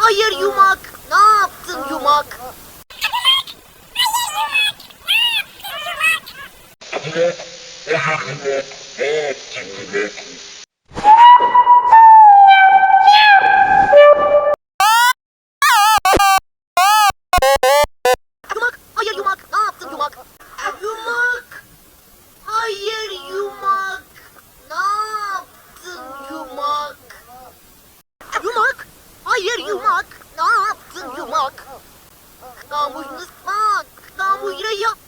Hayır yumak. Ne yaptın yumak? Yumak. Hayır yumak. Ne yaptın yumak? Yumak. Hayır yumak. Ne yaptın yumak? Yumak. Hayır yumak. Ne yaptın yumak? Kamu ısmak. Kamu ya.